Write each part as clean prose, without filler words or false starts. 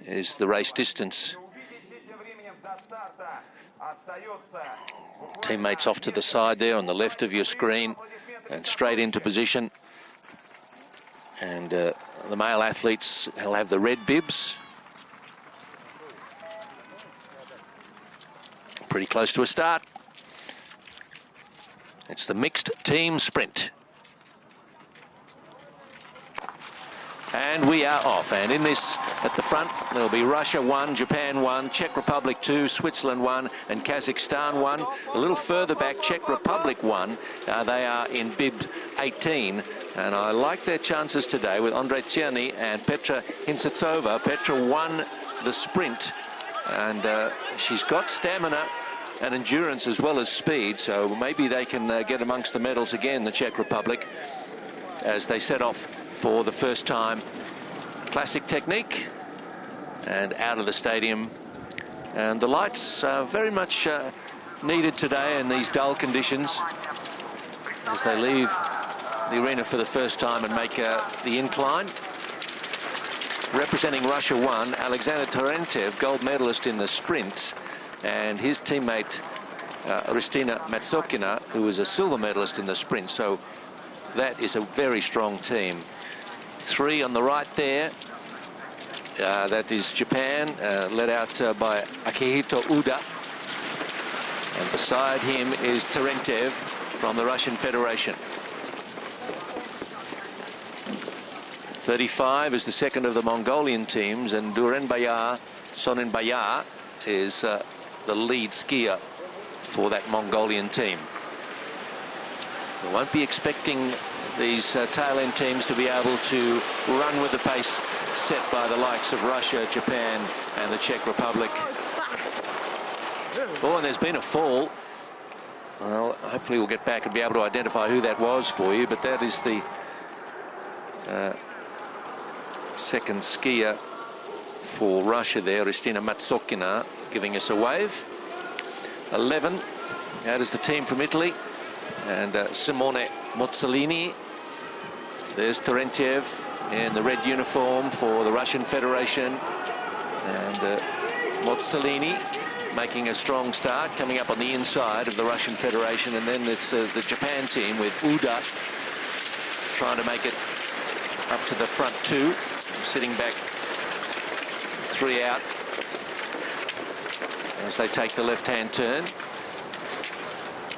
is the race distance. Teammates off to the side there on the left of your screen and straight into position. And the male athletes will have the red bibs. Pretty close to a start. It's the mixed team sprint. And we are off. And in this, at the front, there'll be Russia 1, Japan 1, Czech Republic 2, Switzerland 1, and Kazakhstan 1. A little further back, Czech Republic 1. They are in bib 18. And I like their chances today with Andrei Tcherny and Petra Hintsetsova. Petra won the sprint, and she's got stamina and endurance as well as speed, so maybe they can get amongst the medals again, the Czech Republic, as they set off for the first time. Classic technique, and out of the stadium. And the lights are very much needed today in these dull conditions as they leave the arena for the first time and make the incline. Representing Russia 1, Alexander Terentev, gold medalist in the sprint, and his teammate Ristina Matsokina, who was a silver medalist in the sprint. So that is a very strong team. 3 on the right there. That is Japan, led out by Akihito Uda. And beside him is Terentev from the Russian Federation. 35 is the second of the Mongolian teams, and Durenbayar Sonenbayar is the lead skier for that Mongolian team. We won't be expecting these tail-end teams to be able to run with the pace set by the likes of Russia, Japan, and the Czech Republic. Oh, and there's been a fall. Well, hopefully we'll get back and be able to identify who that was for you, but that is the second skier for Russia there, Ristina Matsokina, giving us a wave. 11, out is the team from Italy, and Simone Mozzolini. There's Terentev in the red uniform for the Russian Federation, and Mozzolini making a strong start, coming up on the inside of the Russian Federation. And then it's the Japan team with Uda trying to make it up to the front 2, sitting back 3 out as they take the left-hand turn.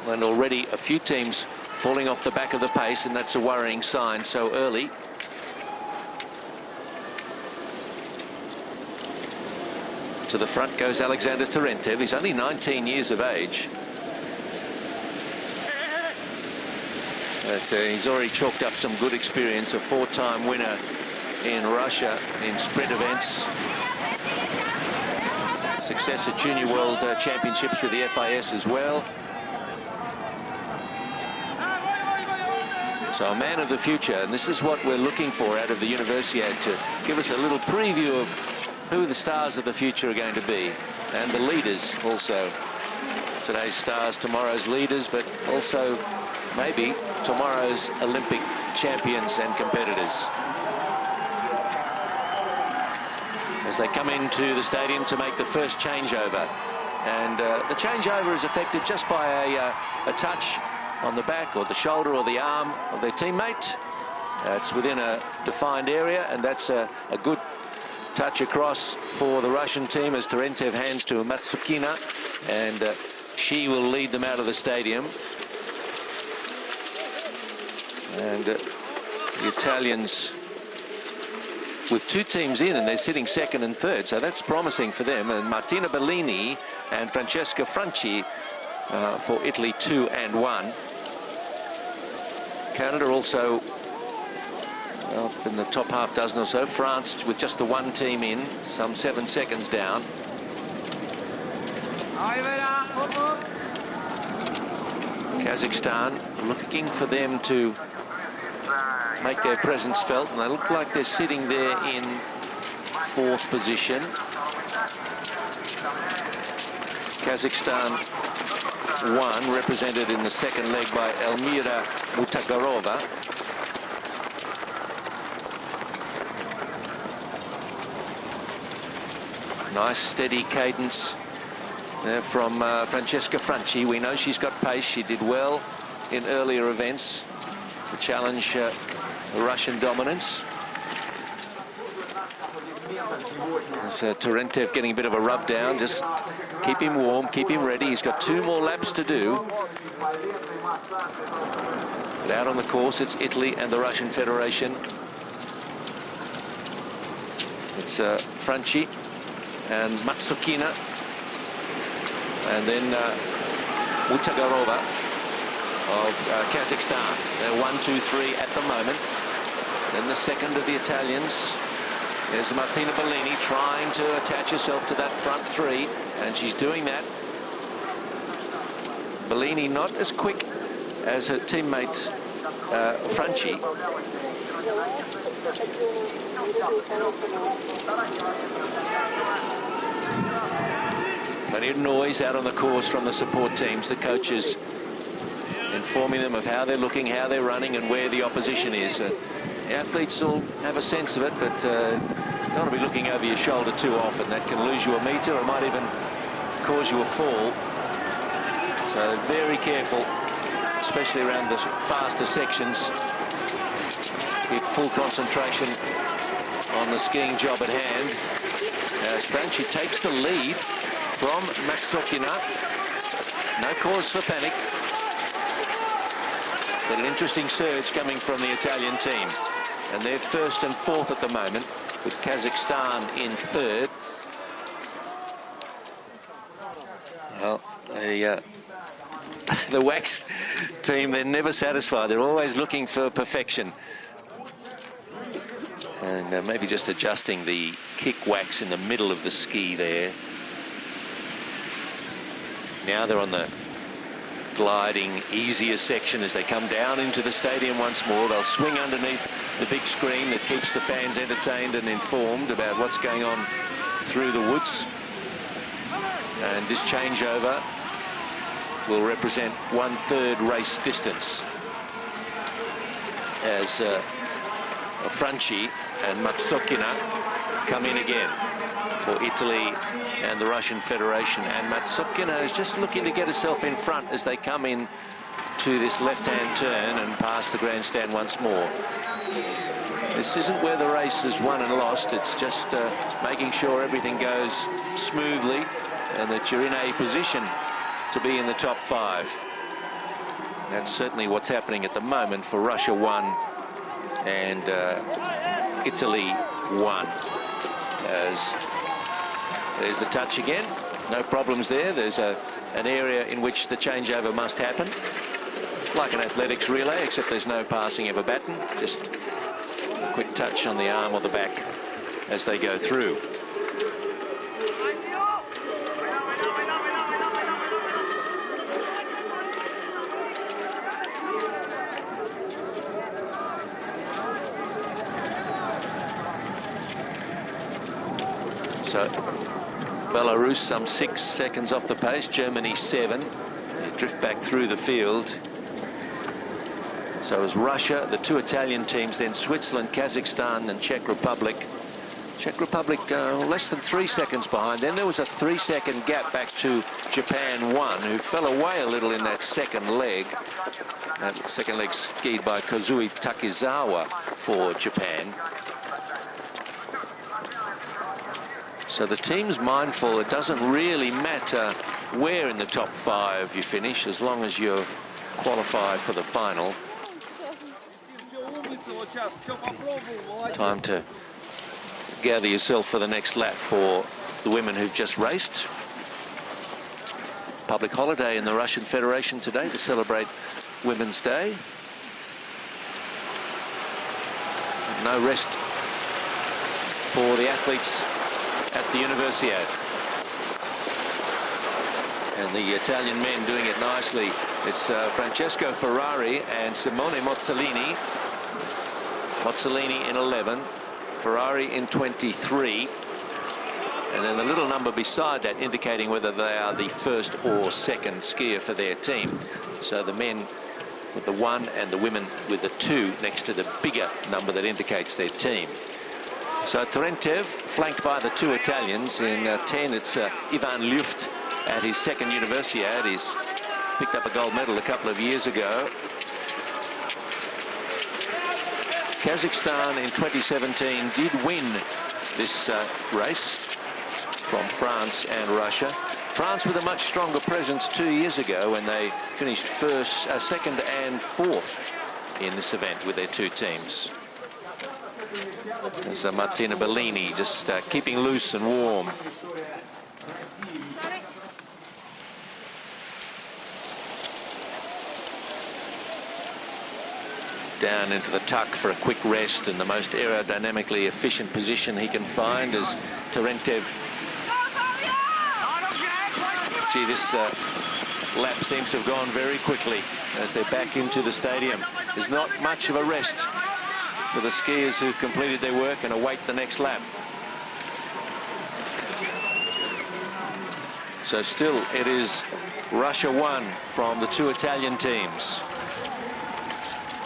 And already a few teams falling off the back of the pace, and that's a worrying sign so early. To the front goes Alexander Terentev. He's only 19 years of age. But he's already chalked up some good experience, a 4-time winner in Russia in sprint events. Success at Junior World Championships with the FIS as well. So a man of the future, and this is what we're looking for out of the Universiade, to give us a little preview of who the stars of the future are going to be, and the leaders also. Today's stars, tomorrow's leaders, but also maybe tomorrow's Olympic champions and competitors. As they come into the stadium to make the first changeover. And the changeover is effected just by a touch on the back or the shoulder or the arm of their teammate. It's within a defined area, and that's a good touch across for the Russian team as Terentev hands to Matsukina, and she will lead them out of the stadium. And the Italians with 2 teams in, and they're sitting second and third, so that's promising for them. And Martina Bellini and Francesca Franchi for Italy 2 and 1. Canada also up in the top half dozen or so. France with just the 1 team in, some 7 seconds down. Kazakhstan looking for them to make their presence felt, and they look like they're sitting there in 4th position. Kazakhstan 1, represented in the second leg by Elmira Mutagarova. Nice steady cadence there from Francesca Franchi. We know she's got pace. She did well in earlier events to challenge the Russian dominance. There's Terentev getting a bit of a rub down. Just keep him warm, keep him ready. He's got 2 more laps to do. But out on the course, it's Italy and the Russian Federation. It's Franchi and Matsukina. And then Mutagarova of Kazakhstan. They're 1, 2, 3 at the moment. Then the second of the Italians. There's Martina Bellini trying to attach herself to that front 3, and she's doing that. Bellini not as quick as her teammate Franchi. Plenty of noise out on the course from the support teams, the coaches informing them of how they're looking, how they're running, and where the opposition is. The athletes will have a sense of it, but you don't want to be looking over your shoulder too often. That can lose you a metre, or might even cause you a fall. So very careful, especially around the faster sections. Keep full concentration on the skiing job at hand. As Franchi takes the lead from Matsukina. No cause for panic. But an interesting surge coming from the Italian team. And they're 1st and 4th at the moment, with Kazakhstan in 3rd. Well, the wax team, they're never satisfied. They're always looking for perfection. And maybe just adjusting the kick wax in the middle of the ski there. Now they're on the gliding, easier section as they come down into the stadium once more. They'll swing underneath the big screen that keeps the fans entertained and informed about what's going on through the woods. And this changeover will represent 1/3 race distance as Franchi and Matsukina come in again for Italy and the Russian Federation. And Matsukina is just looking to get herself in front as they come in to this left-hand turn and pass the grandstand once more. This isn't where the race is won and lost. It's just making sure everything goes smoothly and that you're in a position to be in the top 5. That's certainly what's happening at the moment for Russia 1 and Italy 1. As there's the touch again. No problems there. There's an area in which the changeover must happen. Like an athletics relay, except there's no passing of a baton. Just a quick touch on the arm or the back as they go through. So Belarus some 6 seconds off the pace, Germany 7. They drift back through the field. So is Russia, the 2 Italian teams, then Switzerland, Kazakhstan and Czech Republic. Czech Republic less than 3 seconds behind. Then there was a 3-second gap back to Japan 1, who fell away a little in that second leg. That second leg skied by Kozui Takizawa for Japan. So the team's mindful. It doesn't really matter where in the top 5 you finish, as long as you're qualified for the final. Time to gather yourself for the next lap for the women who've just raced. Public holiday in the Russian Federation today to celebrate Women's Day. No rest for the athletes at the Universiade. And the Italian men doing it nicely. It's Francesco Ferrari and Simone Mozzolini. Mozzolini in 11, Ferrari in 23. And then the little number beside that indicating whether they are the 1st or 2nd skier for their team. So the men with the 1 and the women with the 2 next to the bigger number that indicates their team. So Terentev, flanked by the two Italians. In 10, it's Ivan Luft at his second Universiade. He's picked up a gold medal a couple of years ago. Kazakhstan in 2017 did win this race from France and Russia. France with a much stronger presence 2 years ago when they finished second and fourth in this event with their two teams. There's Martina Bellini just keeping loose and warm. Down into the tuck for a quick rest, and the most aerodynamically efficient position he can find as Terentev. Gee, this lap seems to have gone very quickly as they're back into the stadium. There's not much of a rest for the skiers who've completed their work and await the next lap. So still it is Russia 1 from the two Italian teams.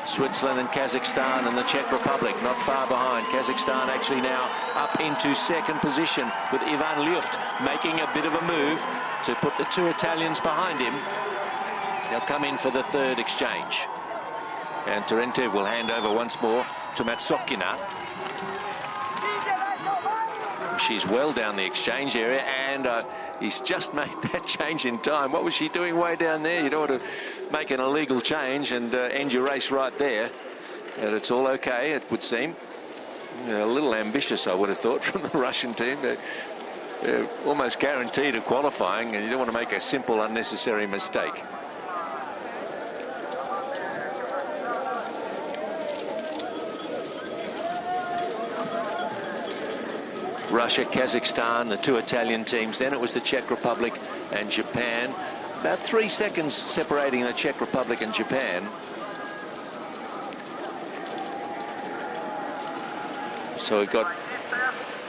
Switzerland and Kazakhstan and the Czech Republic not far behind. Kazakhstan actually now up into second position with Ivan Luft making a bit of a move to put the two Italians behind him. They'll come in for the third exchange. And Terentev will hand over once more to Matsokina. She's well down the exchange area, and he's just made that change in time. What was she doing way down there? You don't want to make an illegal change and end your race right there. And it's all okay, it would seem. A little ambitious, I would have thought, from the Russian team. They're almost guaranteed of qualifying, and you don't want to make a simple, unnecessary mistake. Russia, Kazakhstan, the two Italian teams. Then it was the Czech Republic and Japan. About 3 seconds separating the Czech Republic and Japan. So we've got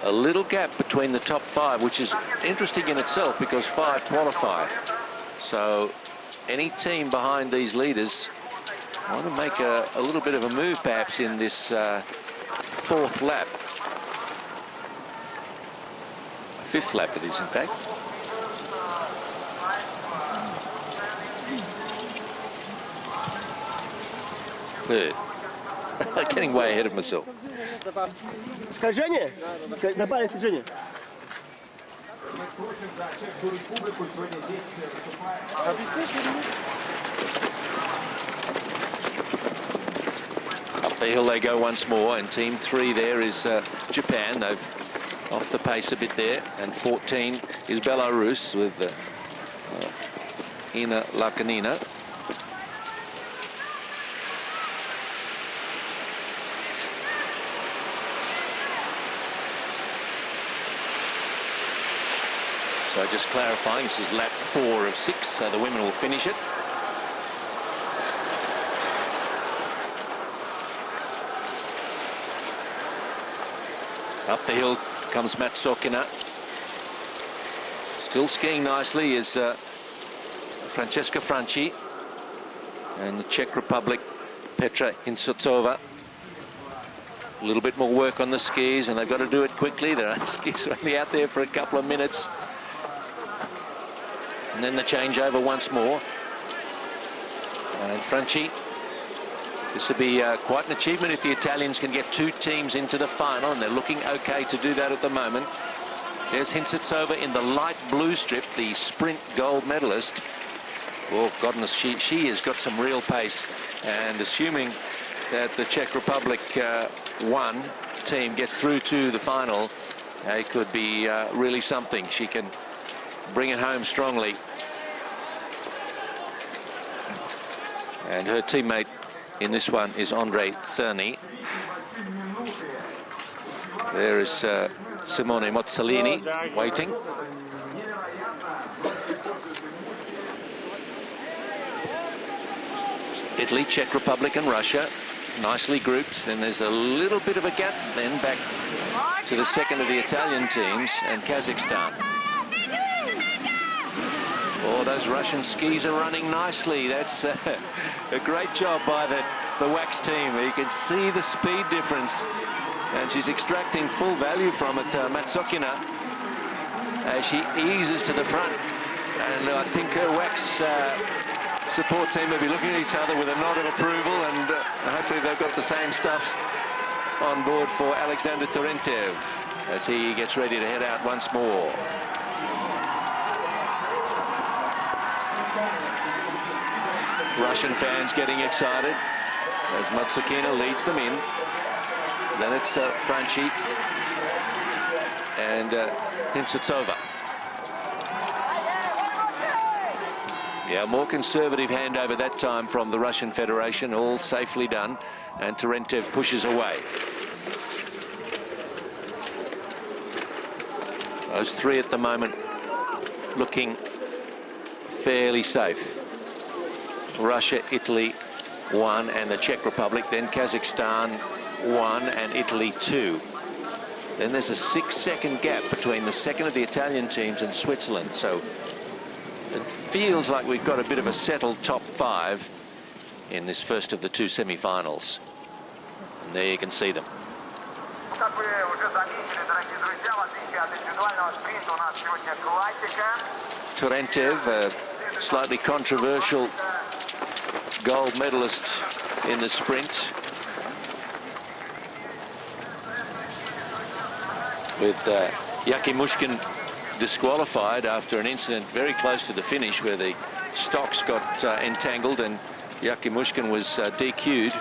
a little gap between the top 5, which is interesting in itself because 5 qualify. So any team behind these leaders want to make a little bit of a move perhaps in this fourth lap. Fifth lap it is, in fact. Third. Getting way ahead of myself. Скольжение? Добавить скольжение. Up the hill they go once more, and team 3 there is Japan. They've off the pace a bit there, and 14 is Belarus with Ina Lakanina. So just clarifying, this is lap 4 of 6, so the women will finish it. Up the hill comes Matsokina. Still skiing nicely is Francesca Franchi, and the Czech Republic Petra Hinsotsova. A little bit more work on the skis, and they've got to do it quickly. Their skis are only out there for a couple of minutes. And then the changeover once more. And Franchi, this would be quite an achievement if the Italians can get 2 teams into the final, and they're looking okay to do that at the moment. There's Hinsotsova in the light blue strip, the sprint gold medalist. Oh, goodness, she has got some real pace. And assuming that the Czech Republic 1 team gets through to the final, it could be really something. She can bring it home strongly. And her teammate in this one is Andrei Czerny. There is Simone Mozzolini waiting. Italy, Czech Republic and Russia nicely grouped. Then there's a little bit of a gap then back to the second of the Italian teams and Kazakhstan. Oh, those Russian skis are running nicely. That's a great job by the wax team. You can see the speed difference And she's extracting full value from it, Matsokina, as she eases to the front. And I think her wax support team will be looking at each other with a nod of approval, and hopefully they've got the same stuff on board for Alexander Terentev as he gets ready to head out once more. Russian fans getting excited as Matsukina leads them in. Then it's Franchi and Hintsutsova. Yeah, more conservative handover that time from the Russian Federation, all safely done, and Terentev pushes away. Those three at the moment looking fairly safe. Russia, Italy 1 and the Czech Republic, then Kazakhstan 1 and Italy 2. Then there's a 6-second gap between the second of the Italian teams and Switzerland, so it feels like we've got a bit of a settled top 5 in this first of the two semi-finals. And there you can see them. Terentev, a slightly controversial gold medalist in the sprint, with Yakimushkin disqualified after an incident very close to the finish where the stocks got entangled and Yakimushkin was DQ'd.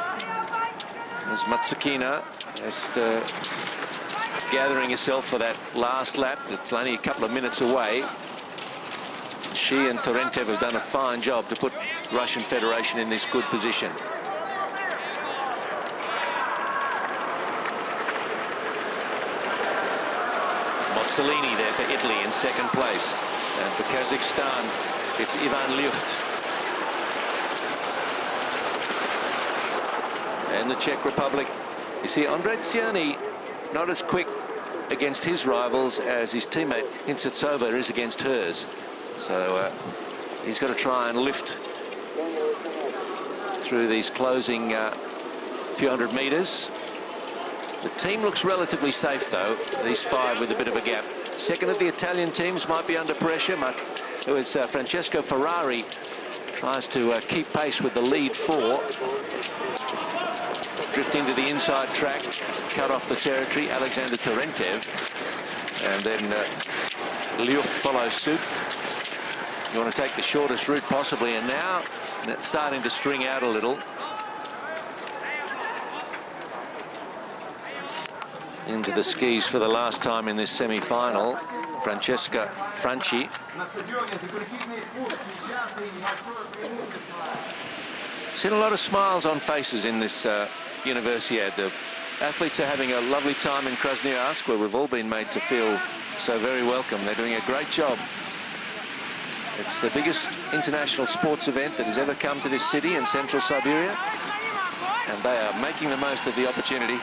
As Matsukina is gathering herself for that last lap that's only a couple of minutes away. She and Terentev have done a fine job to put Russian Federation in this good position. Mozzolini there for Italy in second place. And for Kazakhstan, it's Ivan Lyuft. And the Czech Republic, you see, Andre Tsiani not as quick against his rivals as his teammate Hintsutsova is against hers. So he's got to try and lift through these closing few hundred meters. The team looks relatively safe, though, these 5 with a bit of a gap. Second of the Italian teams might be under pressure. It was Francesco Ferrari tries to keep pace with the lead 4. Drifting to the inside track, cut off the territory, Alexander Terentev. And then Lyuft follows suit. You want to take the shortest route possibly, and now it's starting to string out a little. Into the skis for the last time in this semi-final, Francesca Franchi. Seen a lot of smiles on faces in this Universiade. The athletes are having a lovely time in Krasnoyarsk, where we've all been made to feel so very welcome. They're doing a great job. It's the biggest international sports event that has ever come to this city in central Siberia, and they are making the most of the opportunity.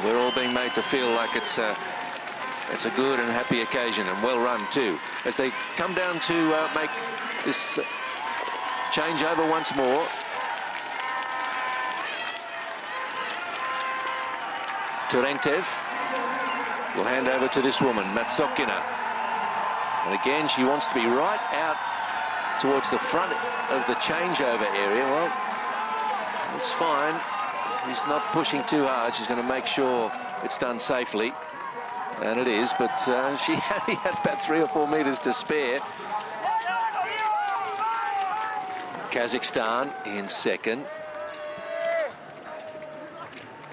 We're all being made to feel like it's a good and happy occasion, and well run too, as they come down to make this changeover once more. Terentev will hand over to this woman, Matsokina. And again, she wants to be right out towards the front of the changeover area. Well, it's fine. She's not pushing too hard. She's going to make sure it's done safely. And it is, but she only had about 3 or 4 meters to spare. Kazakhstan in second.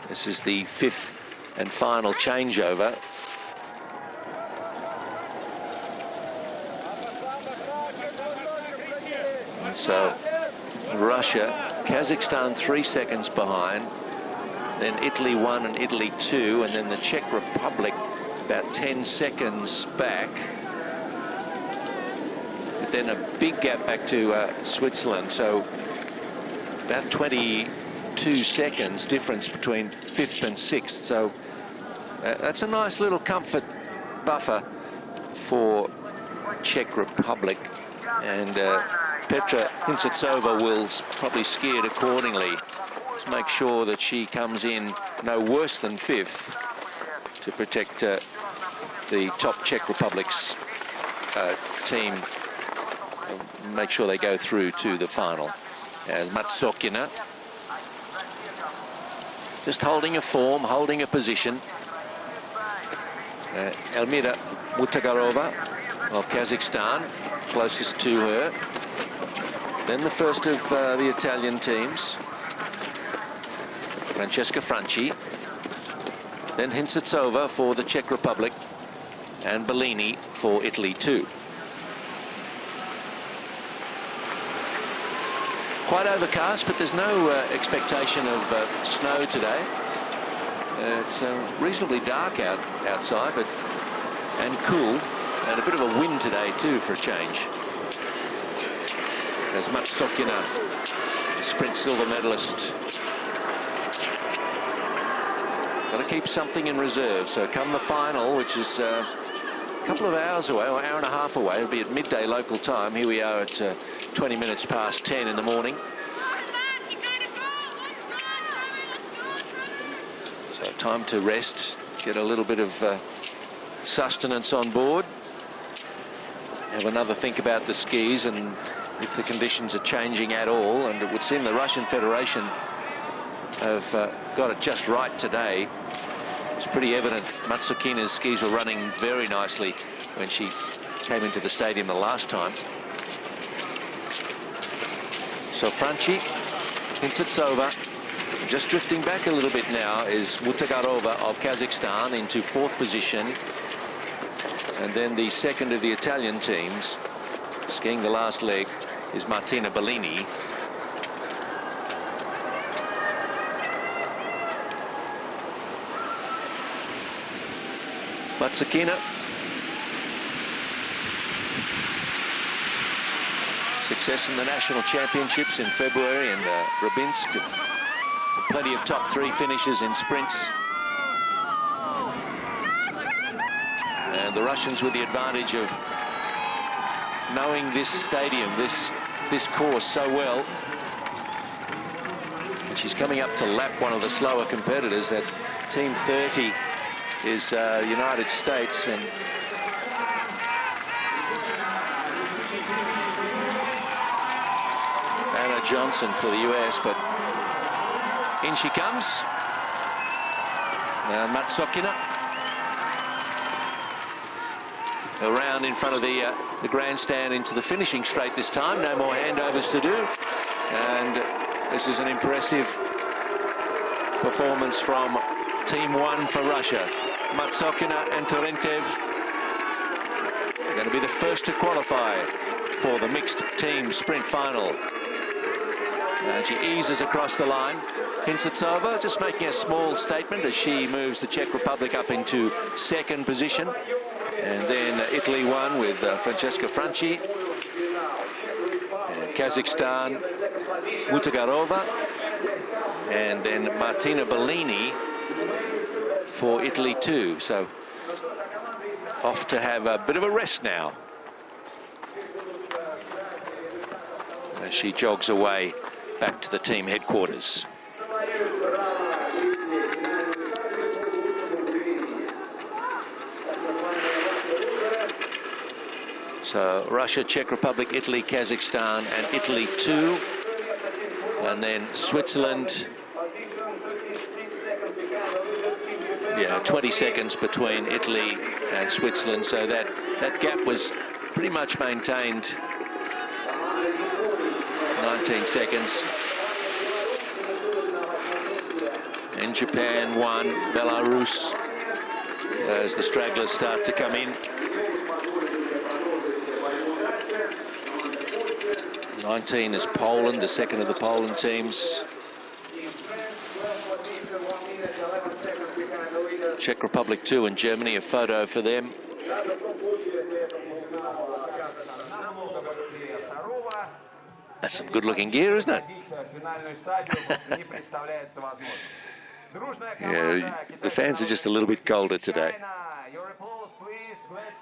This is the 5th and final changeover. So Russia, Kazakhstan 3 seconds behind, then Italy 1 and Italy 2, and then the Czech Republic about 10 seconds back. But then a big gap back to Switzerland, so about 22 seconds difference between 5th and 6th. So that's a nice little comfort buffer for Czech Republic, and Petra Hintsutsova will probably ski it accordingly. to make sure that she comes in no worse than 5th to protect the top Czech Republic's team, make sure they go through to the final. As Matsokina just holding a form, holding a position. Elmira Mutagarova of Kazakhstan closest to her. Then the first of the Italian teams, Francesca Franchi. Then Hintsitsova for the Czech Republic, and Bellini for Italy too. Quite overcast, but there's no expectation of snow today. It's reasonably dark outside, and cool, and a bit of a wind today too for a change. As Matsokina, the sprint silver medalist, got to keep something in reserve. So come the final, which is a couple of hours away, or an hour and a half away, it'll be at midday local time. Here we are at 20 minutes past 10 in the morning. So time to rest, get a little bit of sustenance on board, have another think about the skis and if the conditions are changing at all. And it would seem the Russian Federation have got it just right today. It's pretty evident Matsukina's skis were running very nicely when she came into the stadium the last time. So Franchi, Hintsitsova, just drifting back a little bit now is Mutagarova of Kazakhstan into 4th position. And then the second of the Italian teams, skiing the last leg, is Martina Bellini. Matsukina, success in the national championships in February in Rybinsk. Plenty of top 3 finishes in sprints. And the Russians with the advantage of knowing this stadium, this course so well. And she's coming up to lap one of the slower competitors. That Team 30 is United States, and Anna Johnson for the US, but in she comes. Matsokina around in front of the grandstand into the finishing straight this time. No more handovers to do, and this is an impressive performance from Team 1 for Russia. Matsokina and Terentev are going to be the first to qualify for the mixed team sprint final. And she eases across the line. Hintsitsova just making a small statement as she moves the Czech Republic up into 2nd position. And then Italy won with Francesca Franchi. And Kazakhstan, Mutagarova. And then Martina Bellini for Italy too. So off to have a bit of a rest now as she jogs away back to the team headquarters. So Russia, Czech Republic, Italy, Kazakhstan, and Italy 2. And then Switzerland. Yeah, 20 seconds between Italy and Switzerland. So that gap was pretty much maintained. 19 seconds. And Japan won. Belarus as the stragglers start to come in. 19 is Poland, the second of the Poland teams. Czech Republic 2 and Germany, a photo for them. That's some good-looking gear, isn't it? Yeah, the fans are just a little bit colder today.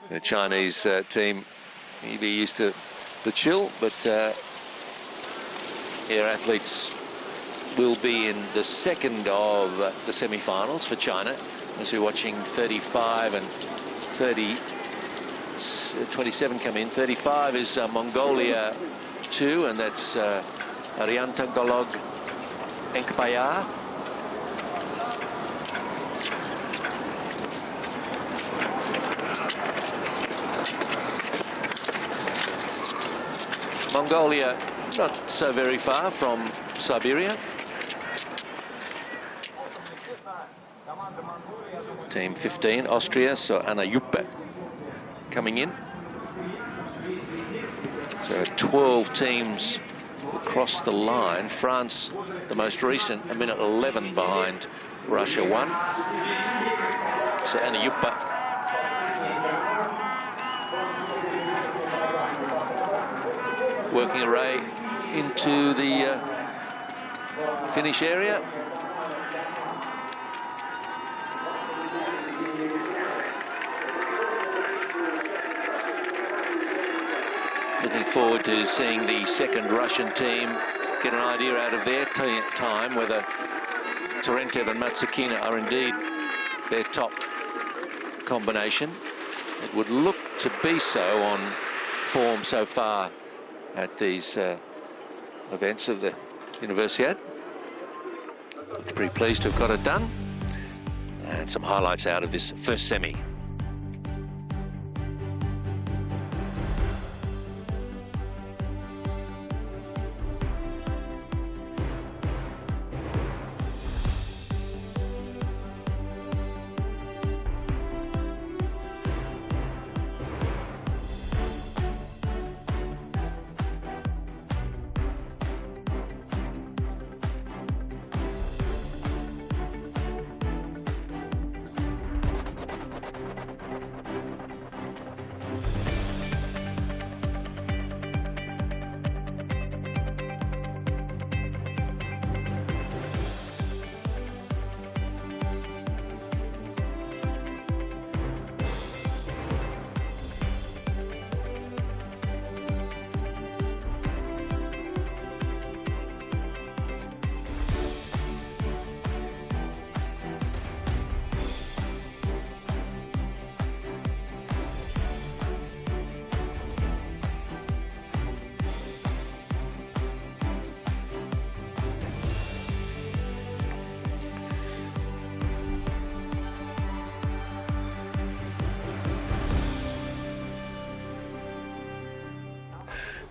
The Chinese team may be used to the chill, but here athletes will be in the second of the semi-finals for China, as we're watching 35 and 27 come in. 35 is Mongolia 2, and that's Ariantangolog Enkpaya. Mongolia not so very far from Siberia. Team 15, Austria, so Anna Juppe coming in. So 12 teams across the line. France, the most recent, a minute 11 behind Russia 1. So Anna Juppe. Working her way into the finish area. Looking forward to seeing the second Russian team get an idea out of their time whether Terentev and Matsukina are indeed their top combination. It would look to be so on form so far at these events of the Universiade. Pretty pleased to have got it done. And some highlights out of this first semi.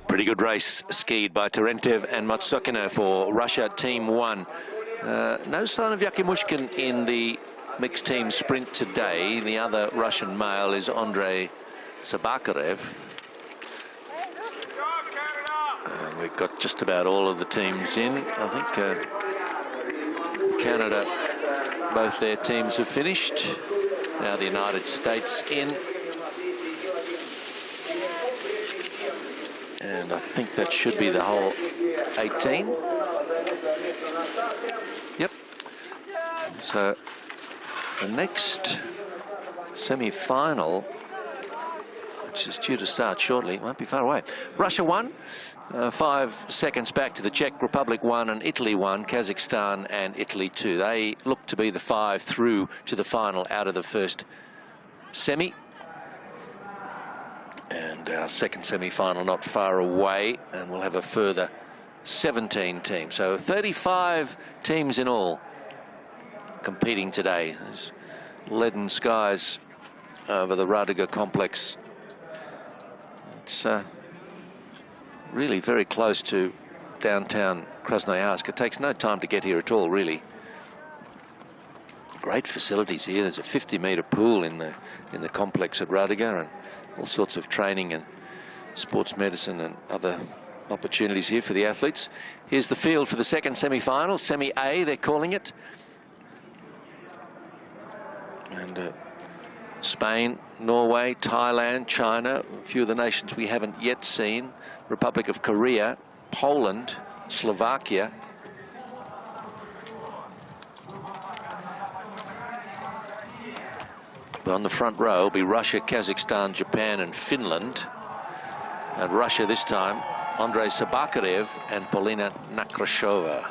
Pretty good race skied by Terentev and Matsukina for Russia Team 1. No sign of Yakimushkin in the mixed team sprint today. The other Russian male is Andrei Sabakarev. We've got just about all of the teams in. I think Canada, both their teams have finished. Now the United States in. And I think that should be the whole 18. Yep. So the next semi-final, which is due to start shortly, won't be far away. Russia 1, 5 seconds back to the Czech Republic 1 and Italy 1, Kazakhstan and Italy 2. They look to be the 5 through to the final out of the first semi. And our second semi-final not far away, and we'll have a further 17 teams. So 35 teams in all competing today. There's leaden skies over the Radiga complex. It's really very close to downtown Krasnoyarsk. It takes no time to get here at all, really. Great facilities here. There's a 50-meter pool in the complex at Radiga, and all sorts of training and sports medicine and other opportunities here for the athletes. Here's the field for the second semi-final, Semi-A they're calling it. And Spain, Norway, Thailand, China, a few of the nations we haven't yet seen, Republic of Korea, Poland, Slovakia. But on the front row will be Russia, Kazakhstan, Japan and Finland. And Russia this time, Andrei Sabakarev and Polina Nakrashova.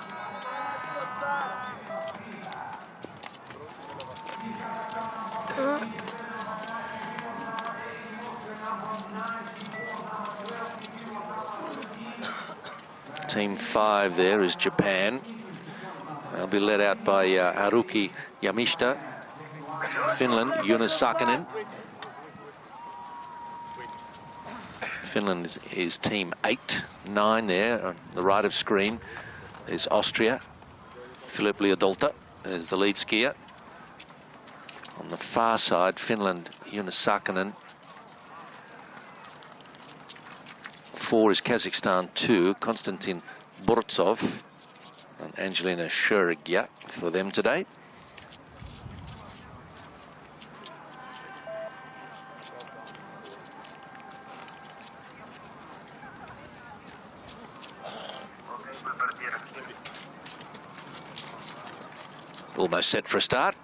Team 5 there is Japan. They'll be led out by Haruki Yamashita. Finland, Jonas Sakinen. Finland is team 8. 9 there on the right of screen. There's Austria. Philip Liadolta is the lead skier. On the far side, Finland, Jonas Sakinen. 4 is Kazakhstan 2, Konstantin Burtsov and Angelina Shergia for them today. Almost set for a start.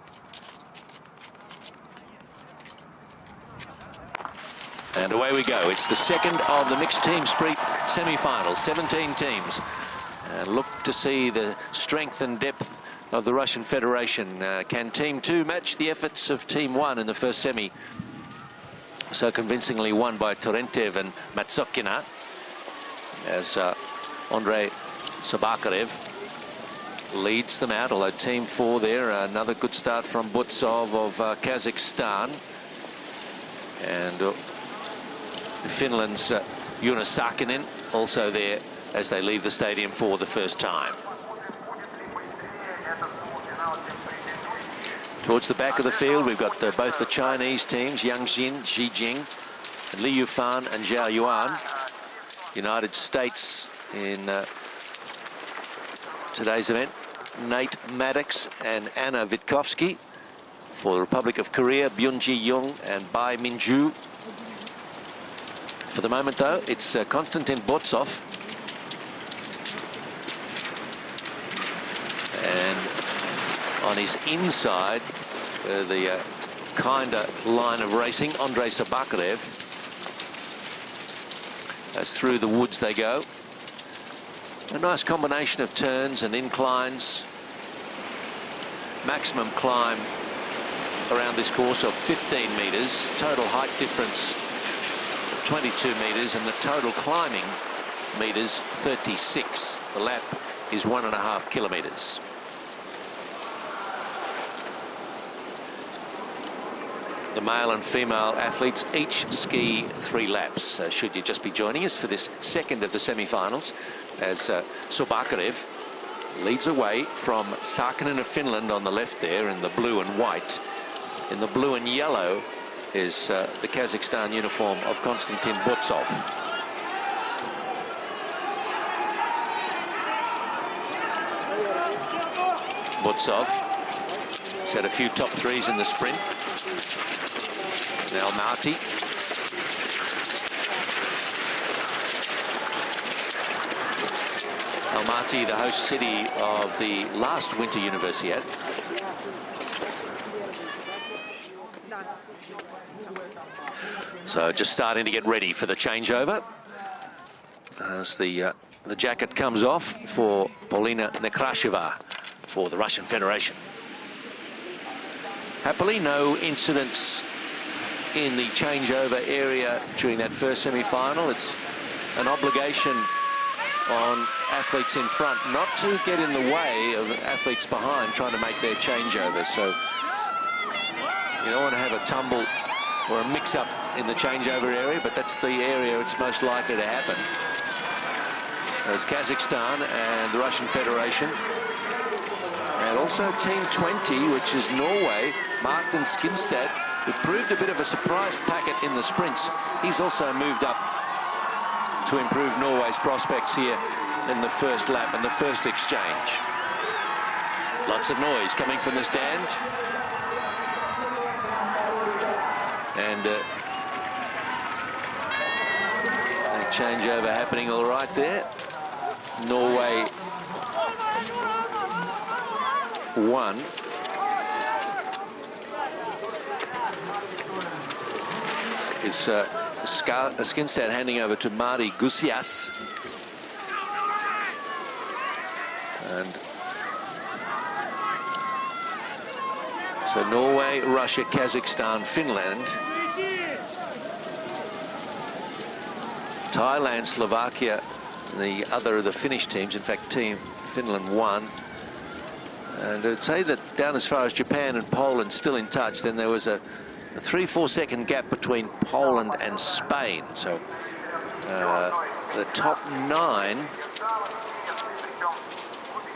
And away we go. It's the second of the mixed team sprint semi-finals, 17 teams. And look to see the strength and depth of the Russian Federation. Can Team 2 match the efforts of Team 1 in the first semi? So convincingly won by Torentev and Matsokina, as Andrei Sobakarev leads them out, although Team 4 there, another good start from Burtsov of Kazakhstan. And Finland's Jonas Sakinen also there as they leave the stadium for the first time. Towards the back of the field, we've got both the Chinese teams, Yang Xin, Xi Jing, and Li Yufan and Zhao Yuan. United States in today's event, Nate Maddox and Anna Vitkovsky. For the Republic of Korea, Byung-ji Young and Bai Minju. For the moment, though, it's Konstantin Burtsov. And on his inside, the kinder line of racing, Andrei Sobakarev. As through the woods they go. A nice combination of turns and inclines. Maximum climb around this course of 15 metres. Total height difference 22 metres, and the total climbing metres 36. The lap is 1.5 kilometres. The male and female athletes each ski 3 laps. Should you just be joining us for this second of the semi-finals, as Sobakarev leads away from Sakinen of Finland on the left there in the blue and white. In the blue and yellow is the Kazakhstan uniform of Konstantin Burtsov. Burtsov has had a few top 3s in the sprint. Now Almaty. Almaty, the host city of the last Winter Universiade. So just starting to get ready for the changeover as the jacket comes off for Polina Nekrasheva for the Russian Federation. Happily, no incidents in the changeover area during that first semi-final. It's an obligation on athletes in front not to get in the way of athletes behind trying to make their changeover. So you don't want to have a tumble or a mix-up in the changeover area, but that's the area it's most likely to happen. There's Kazakhstan and the Russian Federation, and also Team 20, which is Norway. Martin Skinstad, who proved a bit of a surprise packet in the sprints. He's also moved up to improve Norway's prospects here in the first lap and the first exchange. Lots of noise coming from the stand. And changeover happening all right there. Norway 1. It's Skinstad handing over to Mari Gusias. And So Norway, Russia, Kazakhstan, Finland, Thailand, Slovakia, the other of the Finnish teams. In fact, Team Finland won. And I'd say that down as far as Japan and Poland still in touch, then there was a 3-4 second gap between Poland and Spain. So the top 9,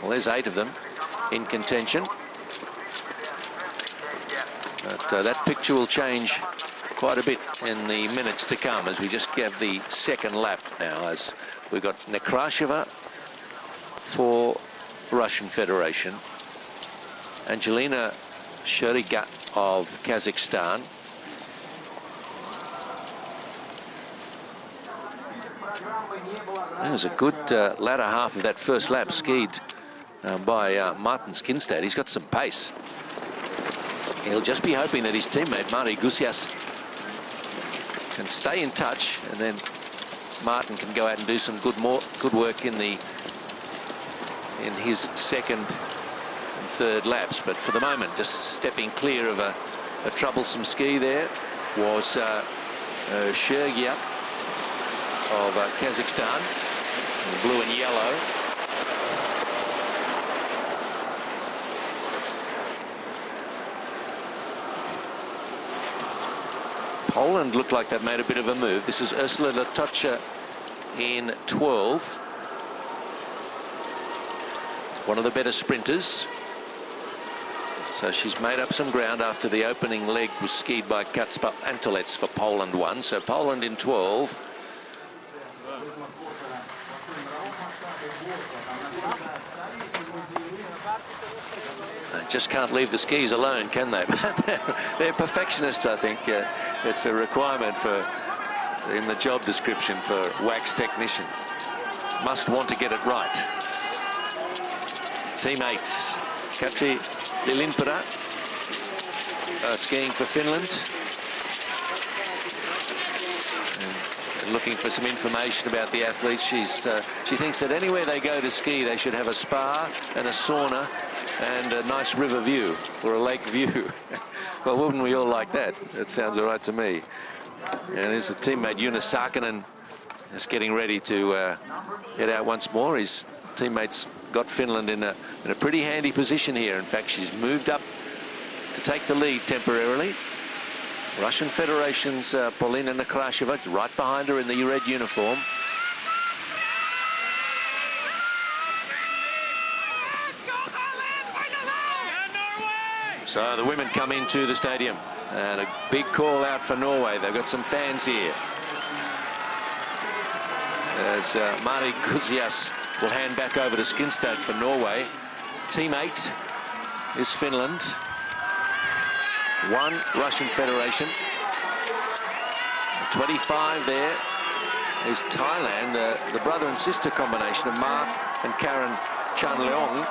well, there's 8 of them in contention. But that picture will change quite a bit in the minutes to come as we just get the second lap now, as we've got Nekrasheva for Russian Federation, Angelina Shuriga of Kazakhstan, there was a good latter half of that first lap skied by Martin Skinstad. He's got some pace. He'll just be hoping that his teammate Mari Gusias can stay in touch, and then Martin can go out and do some good work in his second and third laps. But for the moment, just stepping clear of a troublesome ski there was Shuriga of Kazakhstan, in blue and yellow. Poland looked like they've made a bit of a move. This is Ursula Latocha in 12. One of the better sprinters. So she's made up some ground after the opening leg was skied by Kacper Antolets for Poland 1. So Poland in 12. Just can't leave the skis alone, can they? They're perfectionists, I think. It's a requirement in the job description for wax technician. Must want to get it right. Teammates, Katri Lilinpera, skiing for Finland. And looking for some information about the athletes. She thinks that anywhere they go to ski, they should have a spa and a sauna and a nice river view or a lake view. Well, wouldn't we all like that? That sounds all right to me. And his teammate Jonas Saarinen is getting ready to get out once more. His teammates got Finland in a pretty handy position here. In fact, she's moved up to take the lead temporarily. Russian Federation's Polina Nekrasheva right behind her in the red uniform. So the women come into the stadium, and a big call out for Norway. They've got some fans here. As Mari Gusias will hand back over to Skinstad for Norway. Teammate is Finland. 1 Russian Federation. 25 there is Thailand, the brother and sister combination of Mark and Karen Chanleong.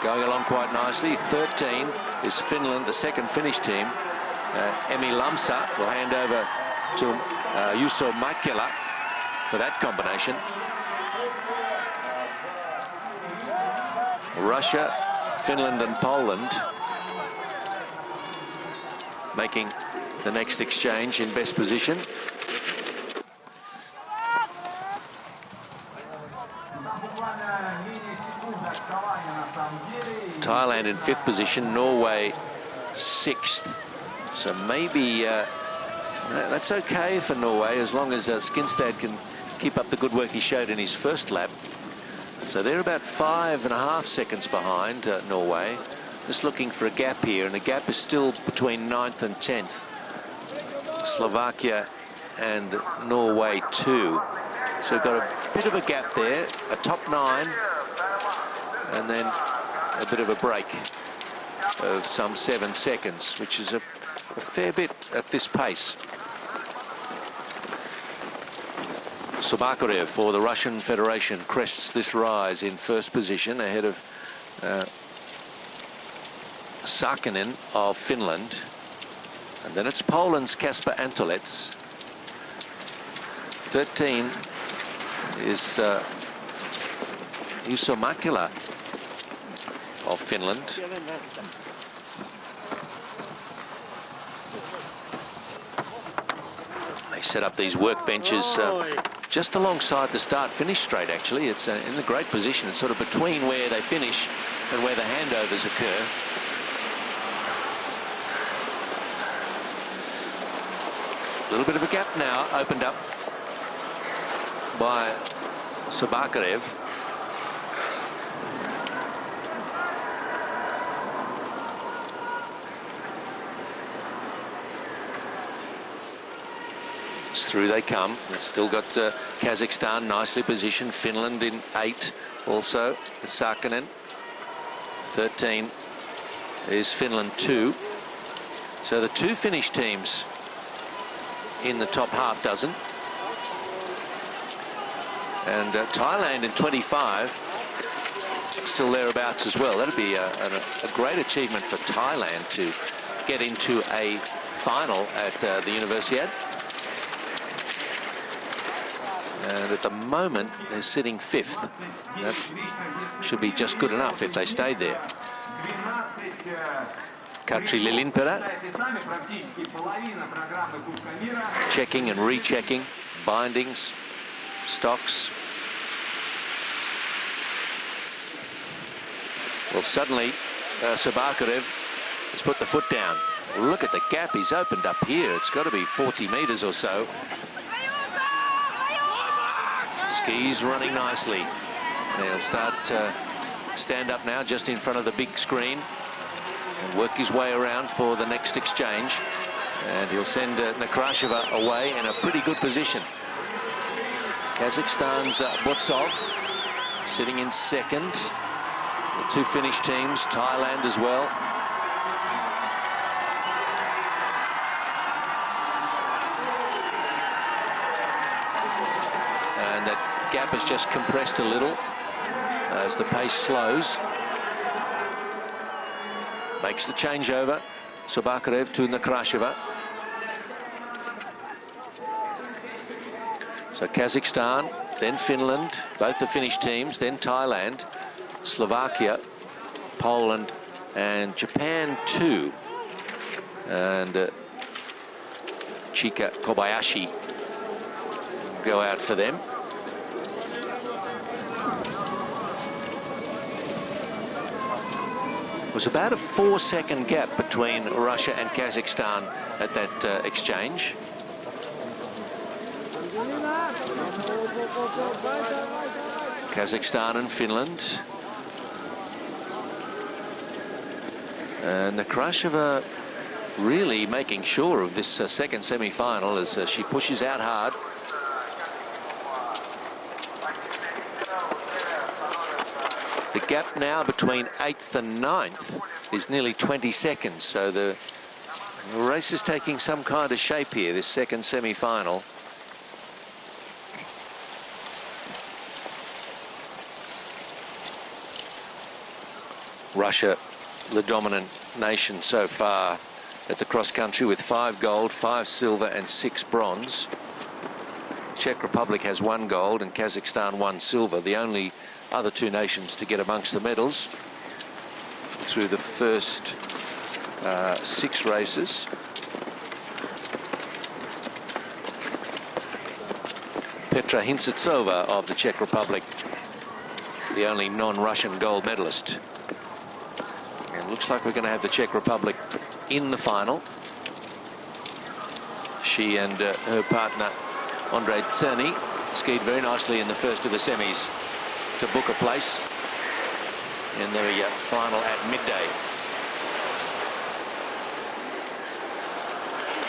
Going along quite nicely. 13 is Finland, the second Finnish team. Emi Lamsa will hand over to Juuso Mäkelä for that combination. Russia, Finland and Poland making the next exchange in best position. Thailand in 5th position, Norway 6th. So maybe that's okay for Norway as long as Skinstad can keep up the good work he showed in his first lap. So they're about 5.5 seconds behind Norway. Just looking for a gap here, and the gap is still between 9th and 10th. Slovakia and Norway 2. So we've got a bit of a gap there, a top 9, and then a bit of a break of some 7 seconds, which is a fair bit at this pace. Sobakorev for the Russian Federation crests this rise in 1st position ahead of Saarinen of Finland. And then it's Poland's Kacper Antolets. 13 is Juuso Mäkelä of Finland. They set up these workbenches just alongside the start-finish straight, actually. It's in a great position. It's sort of between where they finish and where the handovers occur. A little bit of a gap now opened up by Sabakarev. Through they come. They've still got Kazakhstan nicely positioned. Finland in 8 also. Sakinen 13 is Finland 2. So the 2 Finnish teams in the top half dozen. And Thailand in 25 still thereabouts as well. That'd be a great achievement for Thailand to get into a final at the Universiade. And at the moment, they're sitting 5th. That should be just good enough if they stayed there. Katri Lilinpera checking and rechecking bindings, stocks. Well, suddenly, Sabakarev has put the foot down. Look at the gap he's opened up here. It's got to be 40 meters or so. Skis running nicely. They'll start stand up now just in front of the big screen and work his way around for the next exchange. And he'll send Nekrasheva away in a pretty good position. Kazakhstan's Botsov sitting in 2nd. The 2 Finnish teams, Thailand as well. And that gap has just compressed a little as the pace slows. Makes the changeover. Sabakarev to Nekrasheva. So Kazakhstan, then Finland, both the Finnish teams, then Thailand, Slovakia, Poland, and Japan too. And Chika Kobayashi go out for them. It was about a 4-second gap between Russia and Kazakhstan at that exchange. Kazakhstan and Finland. And Nekrasheva really making sure of this second semi-final as she pushes out hard. The gap now between 8th and 9th is nearly 20 seconds, so the race is taking some kind of shape here, this second semi-final. Russia, the dominant nation so far at the cross-country with 5 gold, 5 silver and 6 bronze. Czech Republic has 1 gold and Kazakhstan 1 silver, the only other 2 nations to get amongst the medals through the first 6 races. Petra Hintsitsova of the Czech Republic, the only non-Russian gold medalist. And it looks like we're going to have the Czech Republic in the final. She and her partner Ondrej Cerny skied very nicely in the first of the semis to book a place in the final at midday.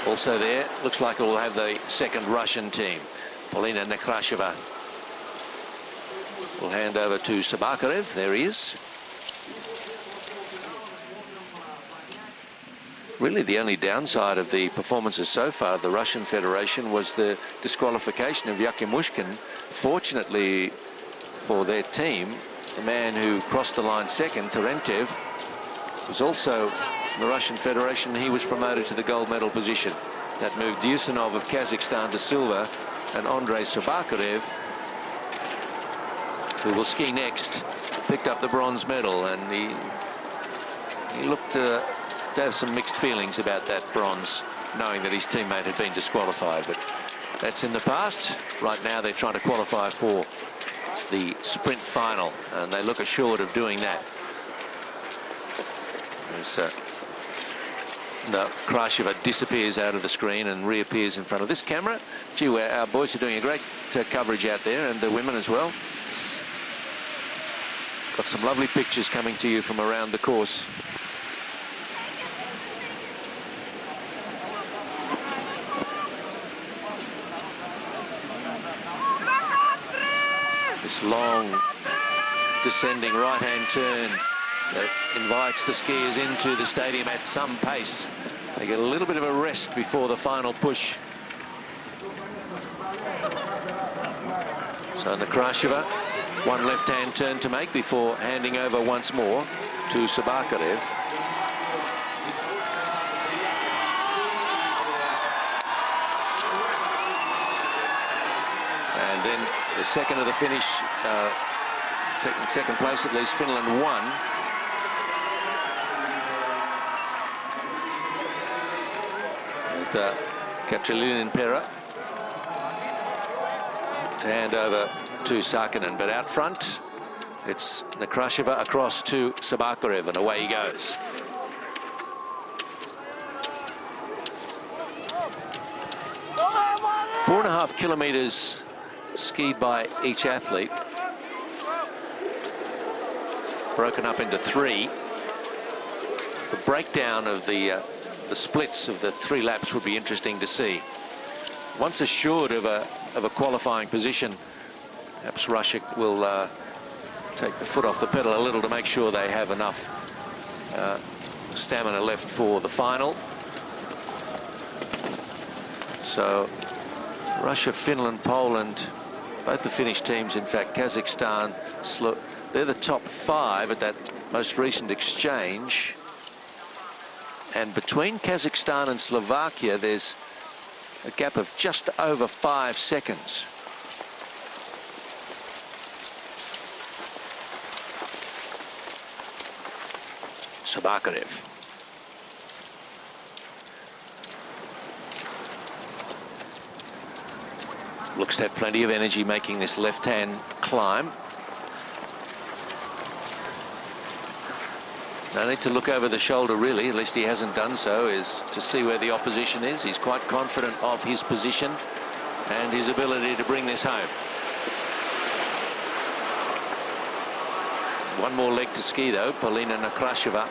Also there, looks like it will have the second Russian team. Polina Nekrasheva will hand over to Sabakarev. There he is. Really the only downside of the performances so far of the Russian Federation was the disqualification of Yakimushkin. Fortunately for their team, the man who crossed the line second, Terentev, was also in the Russian Federation. He was promoted to the gold medal position. That moved Yusinov of Kazakhstan to silver, and Andrei Sabakarev, who will ski next, picked up the bronze medal, and he looked to have some mixed feelings about that bronze, knowing that his teammate had been disqualified. But That's in the past. Right now they're trying to qualify for the sprint final, and they look assured of doing that. As Krasheva disappears out of the screen and reappears in front of this camera. Gee, our boys are doing a great coverage out there, and the women as well. Got some lovely pictures coming to you from around the course. This long descending right-hand turn that invites the skiers into the stadium at some pace. They get a little bit of a rest before the final push. So Nekrasheva, one left-hand turn to make before handing over once more to Sabakarev. And then the second of the finish, second place at least, Finland won. With Katrelinen Perä to hand over to Sakinen, but out front it's Nekrasheva across to Sabakarev, and away he goes. Four and a half kilometers skied by each athlete, broken up into three. The breakdown of the splits of the 3 laps would be interesting to see. Once assured of a qualifying position, perhaps Russia will take the foot off the pedal a little to make sure they have enough stamina left for the final. So Russia, Finland, Poland, both the Finnish teams, in fact, Kazakhstan, they're the top 5 at that most recent exchange. And between Kazakhstan and Slovakia, there's a gap of just over 5 seconds. Sabakarev. Looks to have plenty of energy making this left-hand climb. No need to look over the shoulder, really, at least he hasn't done so, is to see where the opposition is. He's quite confident of his position and his ability to bring this home. One more leg to ski, though. Polina Nekrasheva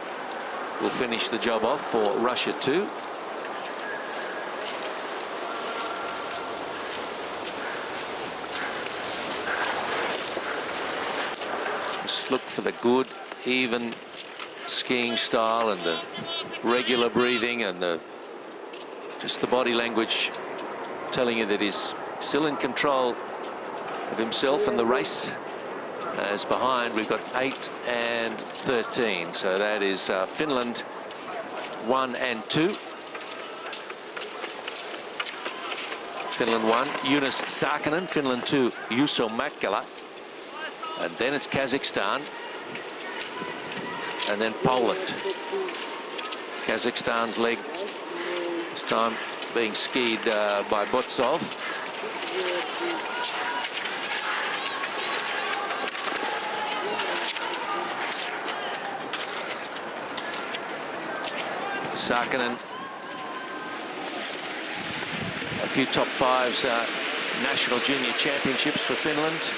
will finish the job off for Russia too. Just look for the good, even skiing style and the regular breathing and just the body language telling you that he's still in control of himself and the race. As behind we've got 8 and 13, so that is Finland 1 and 2. Finland 1, Jonas Sakinen. Finland 2, Juuso Mäkelä. And then it's Kazakhstan. And then Poland. Kazakhstan's leg this time being skied by Botsov. Sakinen, a few top 5s, national junior championships for Finland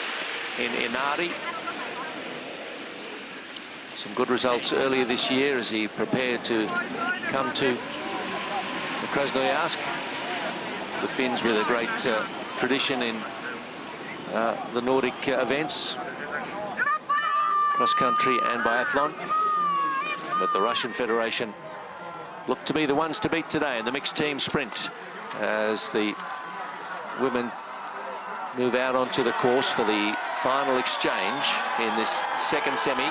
in Inari. Some good results earlier this year as he prepared to come to Krasnoyarsk. The Finns with a great tradition in the Nordic events, cross-country and biathlon. But the Russian Federation look to be the ones to beat today in the mixed team sprint as the women move out onto the course for the final exchange in this second semi.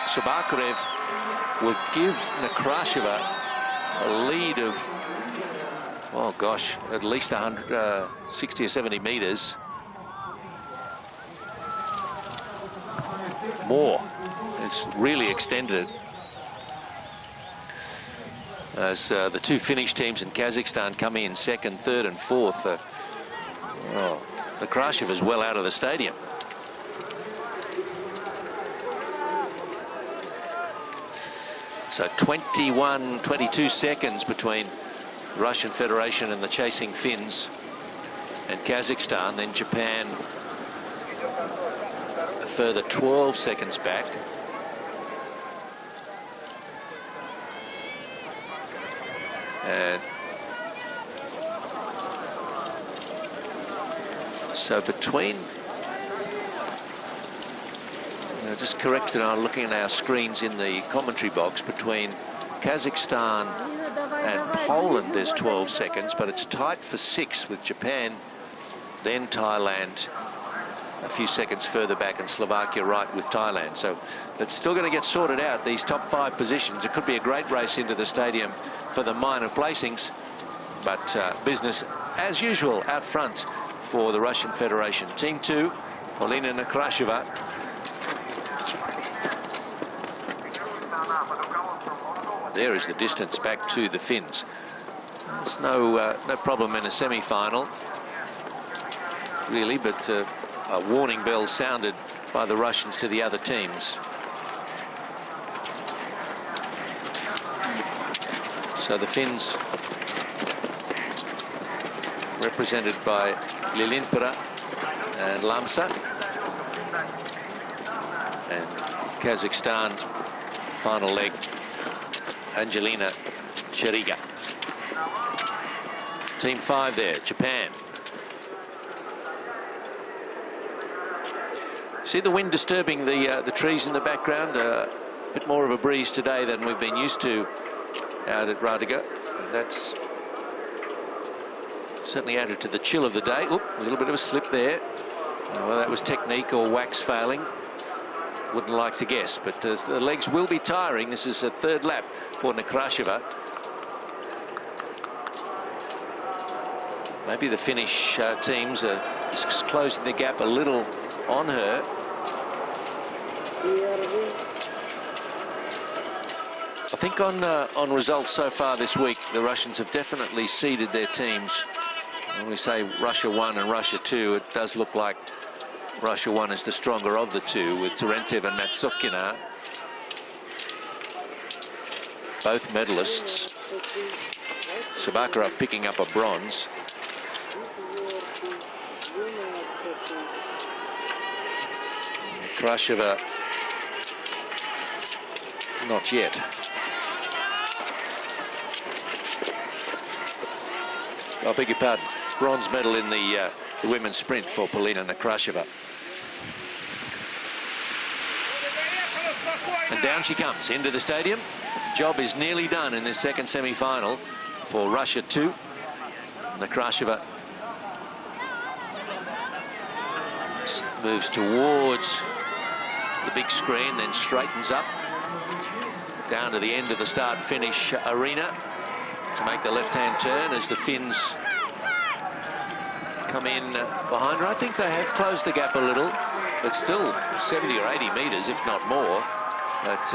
Sabakarev will give Nekrasheva a lead of, oh gosh, at least 60 or 70 meters. More. It's really extended it. as the two Finnish teams in Kazakhstan come in second, third and fourth. The Krashev is well out of the stadium. So 22 seconds between the Russian Federation and the chasing Finns and Kazakhstan. Then Japan a further 12 seconds back. And so between, just corrected, I'm looking at our screens in the commentary box, between Kazakhstan and Poland there's 12 seconds, but it's tight for 6 with Japan, then Thailand a few seconds further back, and Slovakia right with Thailand. So it's still going to get sorted out, these top 5 positions. It could be a great race into the stadium for the minor placings, but business as usual out front for the Russian Federation. Team 2, Polina Nekrasheva. There is the distance back to the Finns. There's no problem in a semi-final, really, but a warning bell sounded by the Russians to the other teams. So the Finns, represented by Lilinpera and Lamsa, and Kazakhstan, final leg, Angelina Cheriga. Team 5 there, Japan. See the wind disturbing the trees in the background. A bit more of a breeze today than we've been used to out at Radiga. That's certainly added to the chill of the day. Oop, a little bit of a slip there. Well, that was technique or wax failing. Wouldn't like to guess, but the legs will be tiring. This is a third lap for Nekrasheva. Maybe the Finnish teams are just closing the gap a little on her. I think on results so far this week, the Russians have definitely seeded their teams. When we say Russia 1 and Russia 2, it does look like Russia 1 is the stronger of the two, with Terentev and Matsukina, both medalists. Sabakarov picking up a bronze. Krasheva, not yet. I beg your pardon. Bronze medal in the women's sprint for Polina Nekrasheva. And down she comes into the stadium. Job is nearly done in this second semi-final for Russia 2. Nekrasheva moves towards the big screen, then straightens up down to the end of the start-finish arena to make the left-hand turn as the Finns come in behind her. I think they have closed the gap a little, but still 70 or 80 metres, if not more. But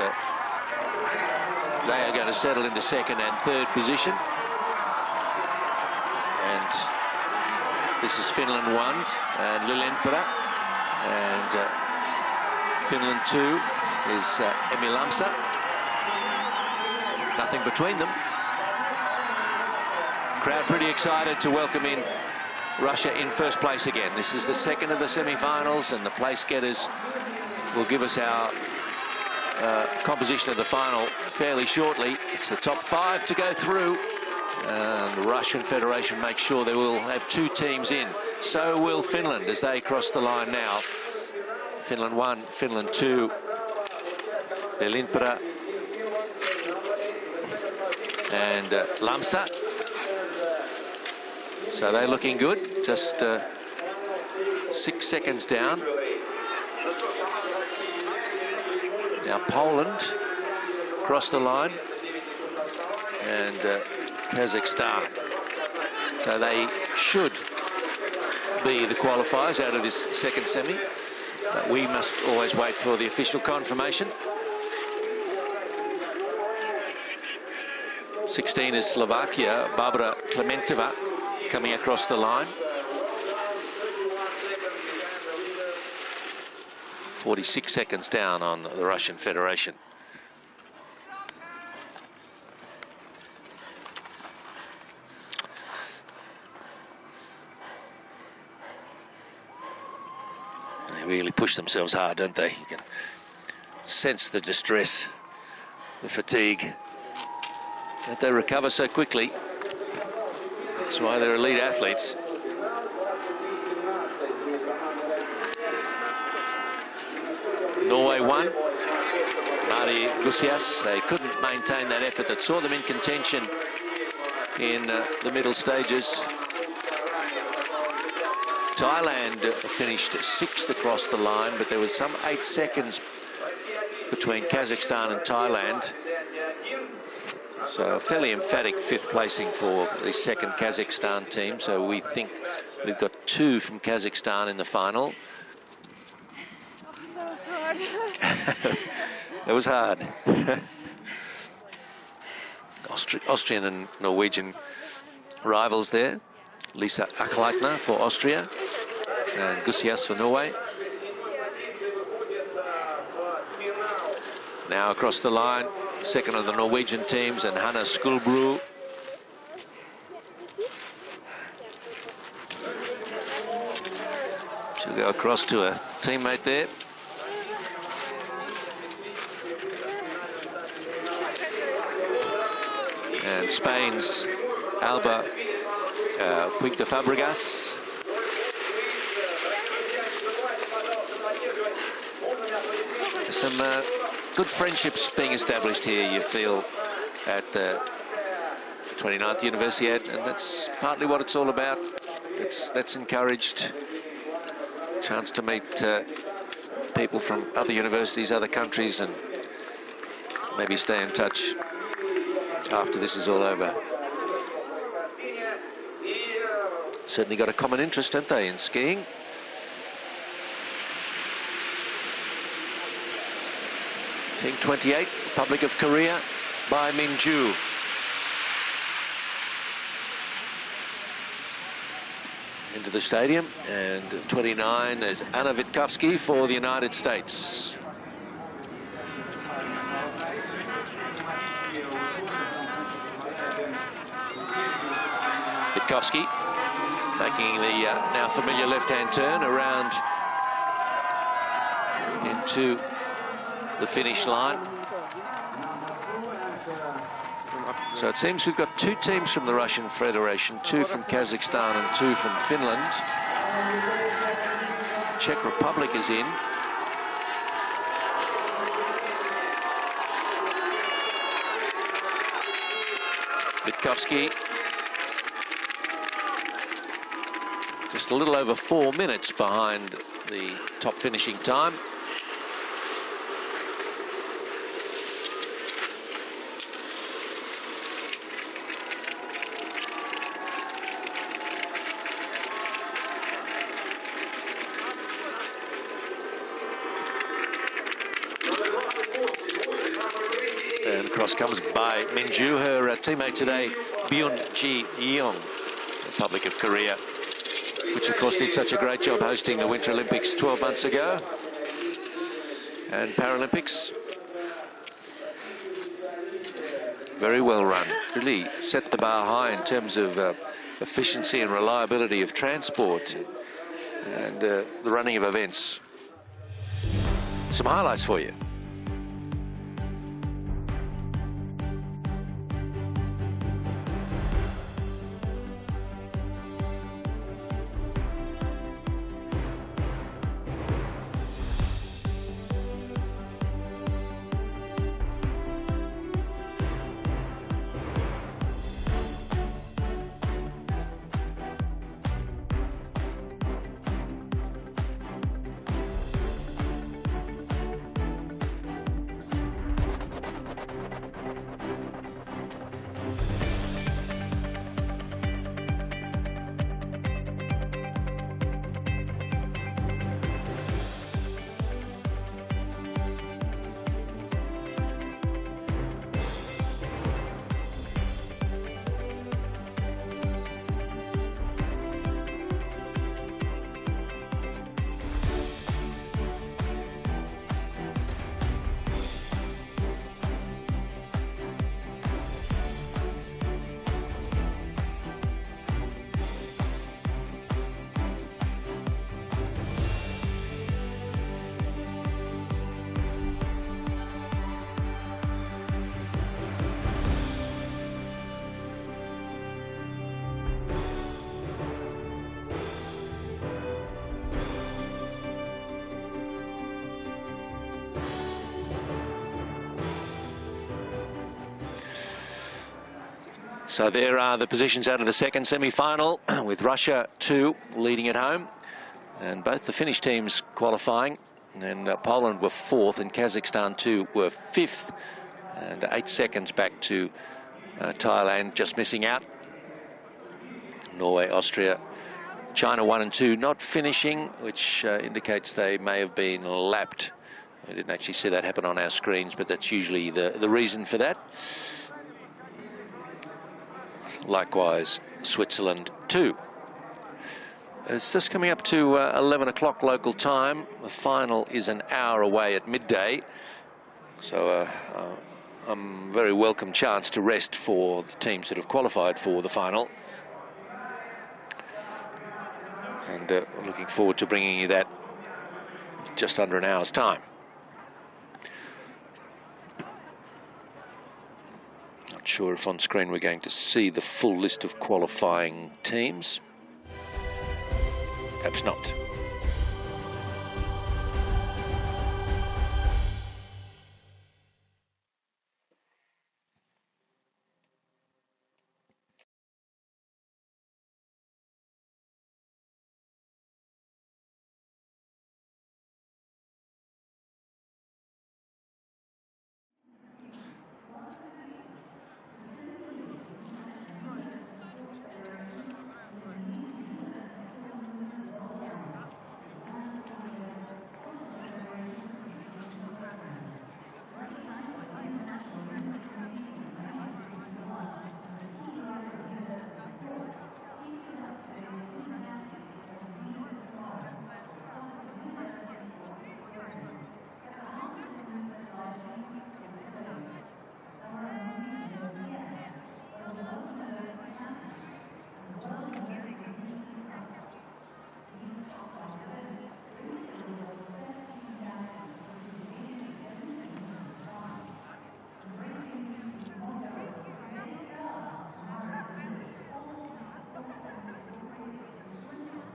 they are going to settle into second and third position. And this is Finland 1 and Lilinpera, and Finland 2 is Emmi Lamsa. Nothing between them. Crowd pretty excited to welcome in Russia in first place again. This is the second of the semi-finals, and the place getters will give us our composition of the final fairly shortly. It's the top 5 to go through, and the Russian Federation makes sure they will have 2 teams in. So will Finland as they cross the line now. Finland 1, Finland 2, Lilinpera and Lamsa. So they're looking good, just 6 seconds down. Now Poland cross the line, and Kazakhstan. So they should be the qualifiers out of this second semi, but we must always wait for the official confirmation. 16 is Slovakia, Barbara Klementova coming across the line. 46 seconds down on the Russian Federation. They really push themselves hard, don't they? You can sense the distress, the fatigue, that they recover so quickly. That's why they're elite athletes. Norway won. Mari Gusias, they couldn't maintain that effort that saw them in contention in the middle stages. Thailand finished 6th across the line, but there was some 8 seconds between Kazakhstan and Thailand. So a fairly emphatic 5th placing for the second Kazakhstan team. So we think we've got 2 from Kazakhstan in the final. That was hard. That was hard. Austrian and Norwegian rivals there. Lisa Akleitner for Austria and Gusias for Norway. Now across the line, second of the Norwegian teams, and Hanna Skulbru. She'll go across to her teammate there. And Spain's Alba Puig de Fabregas. There's some good friendships being established here, you feel, at the 29th Universiade, and that's partly what it's all about. That's encouraged. Chance to meet people from other universities, other countries, and maybe stay in touch after this is all over. Certainly got a common interest, don't they, in skiing? Team 28, Republic of Korea, by Minju. Into the stadium, and 29 is Anna Witkowski for the United States. Witkowski taking the now familiar left-hand turn around into the finish line. So it seems we've got 2 teams from the Russian Federation, 2 from Kazakhstan and 2 from Finland. Czech Republic is in. Witkowski just a little over 4 minutes behind the top finishing time. And across comes by Minju, her teammate today, Byun-ji Yeong, Republic of Korea, which of course did such a great job hosting the Winter Olympics 12 months ago, and Paralympics. Very well run, really set the bar high in terms of efficiency and reliability of transport and the running of events. Some highlights for you. So there are the positions out of the second semi-final, with Russia 2 leading at home, and both the Finnish teams qualifying, and Poland were 4th and Kazakhstan 2 were 5th, and 8 seconds back to Thailand, just missing out. Norway, Austria, China 1 and 2 not finishing, which indicates they may have been lapped. We didn't actually see that happen on our screens, but that's usually the reason for that. Likewise, Switzerland 2. It's just coming up to 11 o'clock local time. The final is an hour away at midday. So a very welcome chance to rest for the teams that have qualified for the final. And looking forward to bringing you that just under an hour's time. Not sure if on screen we're going to see the full list of qualifying teams. Perhaps not.